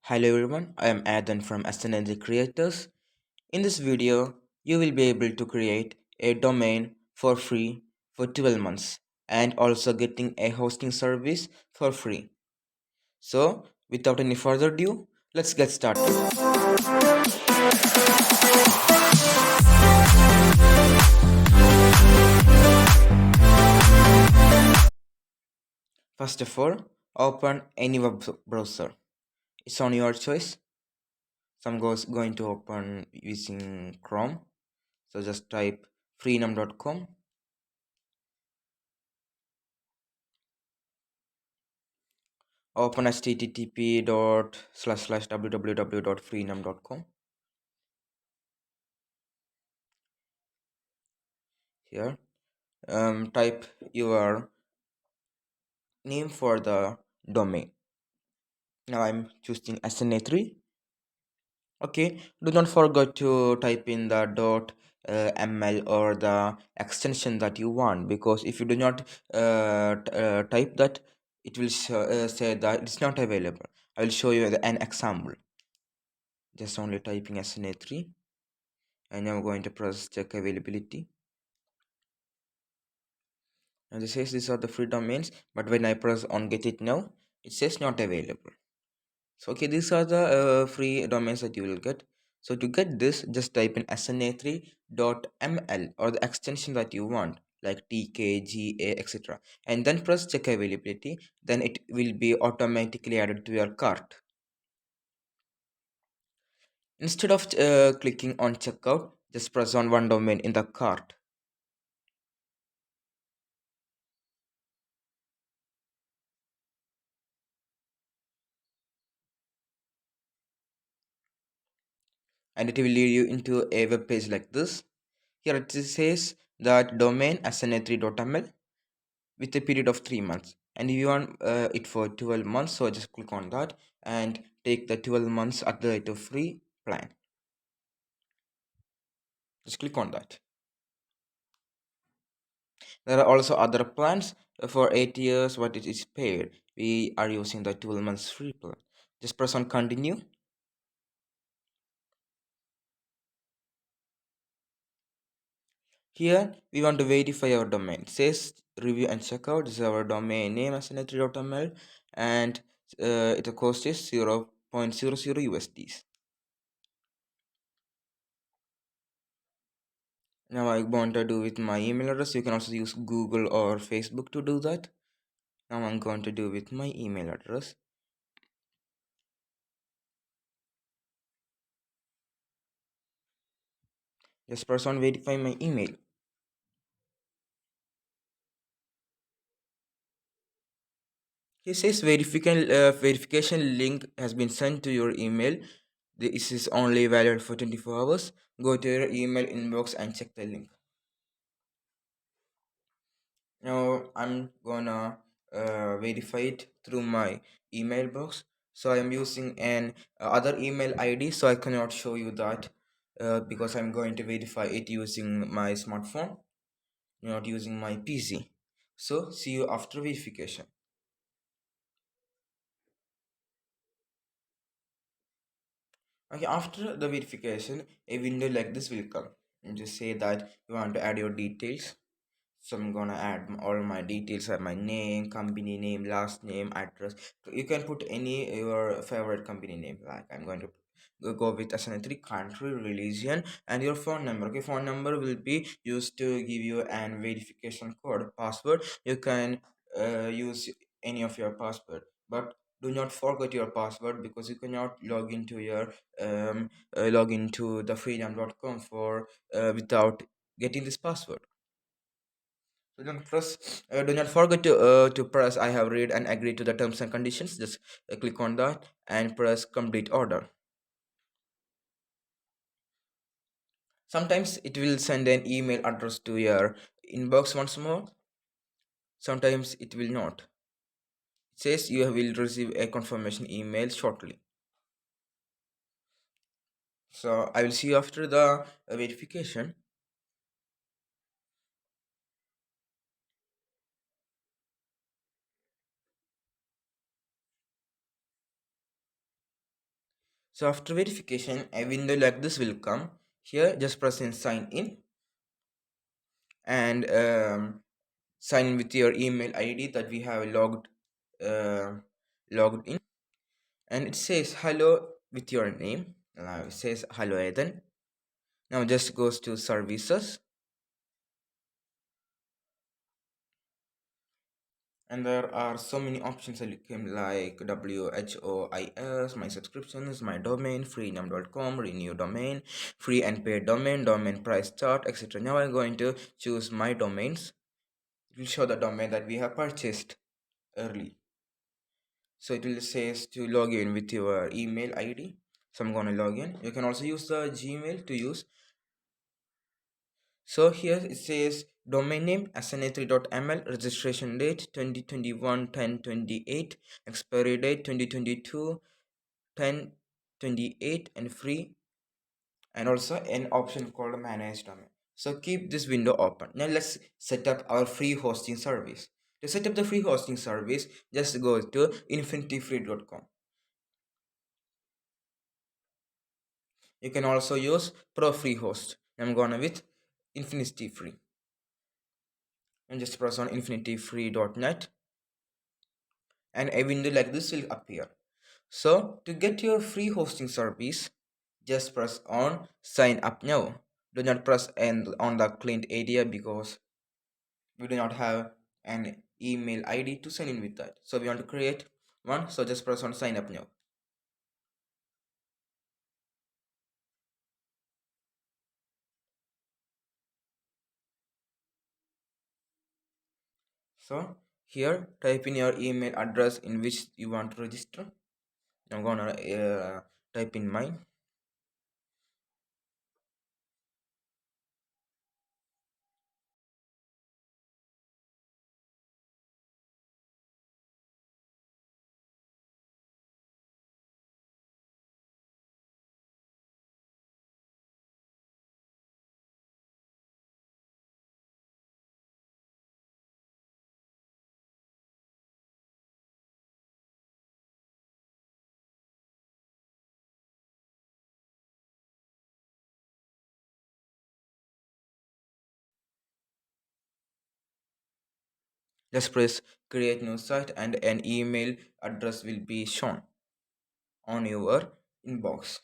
Hello everyone, I am Adam from SNNG Creators. In this video, you will be able to create a domain for free for 12 months and also getting a hosting service for free. So, without any further ado, let's get started. First of all, open any web browser. It's on your choice. Some going to open using Chrome. So just type freenum.com. Open http://www.freenum.com. Here, type your name for the domain. Now I'm choosing SNA3. Okay, do not forget to type in the .ml or the extension that you want, because if you do not type that, it will say that it's not available. I will show you an example. Just only typing SNA3, and I'm going to press check availability. And it says these are the free domains, but when I press on get it now, it says not available. So okay, these are the free domains that you will get. So to get this, just type in sna3.ml or the extension that you want, like tkga, etc., and then press check availability. Then it will be automatically added to your cart. Instead of clicking on checkout, just press on one domain in the cart. And it will lead you into a web page like this. Here it says that domain sna3.ml with a period of 3 months, and if you want it for 12 months, so just click on that and take the 12 months at the rate of free plan. Just click on that. There are also other plans for 8 years. What it is paid, we are using the 12 months free plan. Just press on continue. Here we want to verify our domain. It says review and checkout. This is our domain name sna3.ml, and the cost is 0.00 USDs. Now I want to do with my email address. You can also use Google or Facebook to do that. Now I'm going to do with my email address. Just press on verify my email. It says verification link has been sent to your email. This is only valid for 24 hours. Go to your email inbox and check the link. Now I'm gonna verify it through my email box. So I'm using an other email ID, so I cannot show you that because I'm going to verify it using my smartphone, not using my PC. So see you after verification. Okay, after the verification, a window like this will come. You just say that you want to add your details. So I'm gonna add all my details, like my name, company name, last name, address. So you can put any your favorite company name. Like I'm going to go with SN3, country, religion, and your phone number. Okay, phone number will be used to give you an verification code. Password, you can use any of your password, but do not forget your password, because you cannot log into your log into the freedom.com for without getting this password. So do not forget to press I have read and agree to the terms and conditions. Just click on that and press complete order. Sometimes it will send an email address to your inbox once more. Sometimes it will not. It says you will receive a confirmation email shortly. So I will see you after the verification. So after verification, a window like this will come. Here, just press in sign in and sign in with your email ID that we have uh, logged in, and it says hello with your name. Now it says hello Eden. Now just goes to services, and there are so many options that you can like WHOIS, my subscriptions, my domain, freenum.com, renew domain, free and paid domain price chart, etc. Now I'm going to choose my domains. It will show the domain that we have purchased early. So it will says to log in with your email ID. So I'm gonna log in. You can also use the Gmail to use. So here it says domain name sna3.ml, registration date 2021 10/28, expiry date 2022 10/28, and free, and also an option called manage domain. So keep this window open. Now let's set up our free hosting service. To set up the free hosting service, just go to infinityfree.com. You can also use pro free host. I'm gonna with infinity free, and just press on infinityfree.net, and a window like this will appear. So to get your free hosting service, just press on sign up now. Do not press on the client area because we do not have an email ID to sign in with that. So we want to create one. So just press on sign up now. So here type in your email address in which you want to register. I'm gonna type in mine. Just press create new site and an email address will be shown on your inbox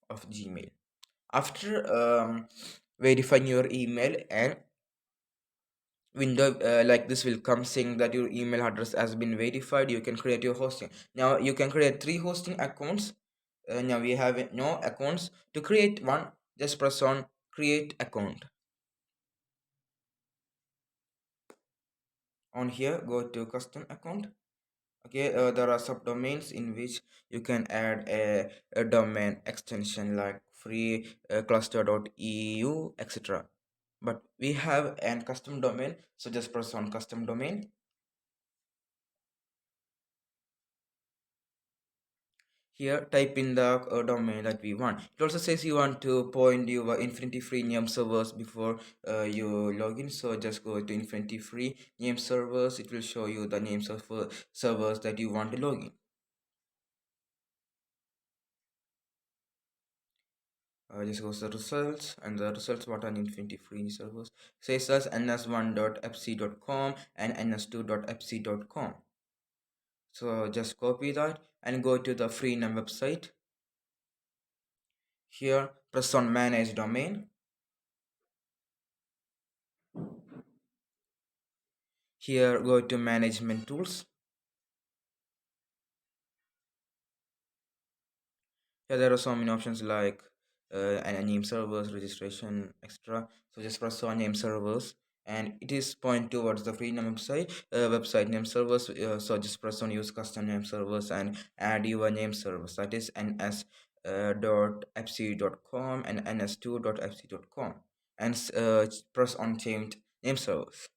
of Gmail. After verifying your email, and window like this will come saying that your email address has been verified. You can create your hosting. Now you can create 3 hosting accounts. Now we have no accounts. To create one, just press on create account. On here, go to custom account. Okay, there are subdomains in which you can add a domain extension like free cluster.eu, etc. But we have an custom domain, so just press on custom domain. Here type in the domain that we want. It also says you want to point your infinity free name servers before you log in, so just go to infinity free name servers. It will show you the names of servers that you want to log in. Just goes the results, and the results what are infinity free servers says as ns1.fc.com and ns2.fc.com. So just copy that and go to the free name website. Here press on manage domain. Here go to management tools. Here there are so many options like and name servers, registration, extra. So just press on name servers, and it is point towards the free name website name servers. So just press on use custom name servers and add your name servers, that is ns dot fc.com and ns2.fc.com, and press on change name servers.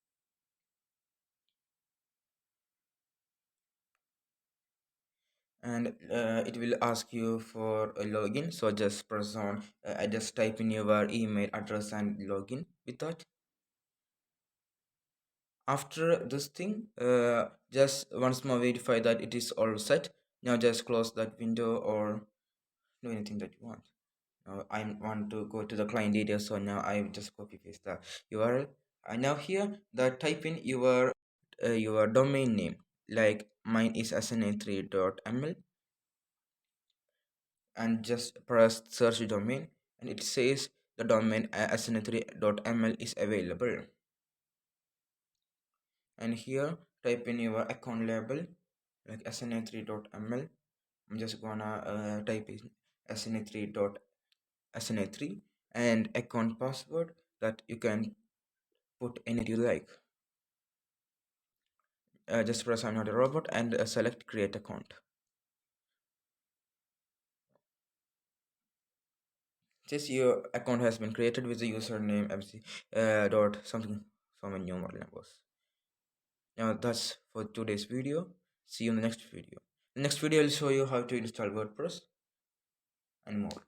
And it will ask you for a login, so just press on I just type in your email address and login with that. After this thing, just once more verify that it is all set. Now just close that window or do anything that you want. Now I want to go to the client details, so now I just copy paste the URL. And now here, the type in your domain name. Like mine is sna3.ml, and just press search domain, and it says the domain sna3.ml is available. And here type in your account label like sna3.ml. I'm just gonna type in sna3 and account password that you can put any you like. Just press I'm not a robot and select create account. Just your account has been created with the username mc dot something, so many numeral numbers. Now that's for today's video. See you in the next video. The next video will show you how to install WordPress and more.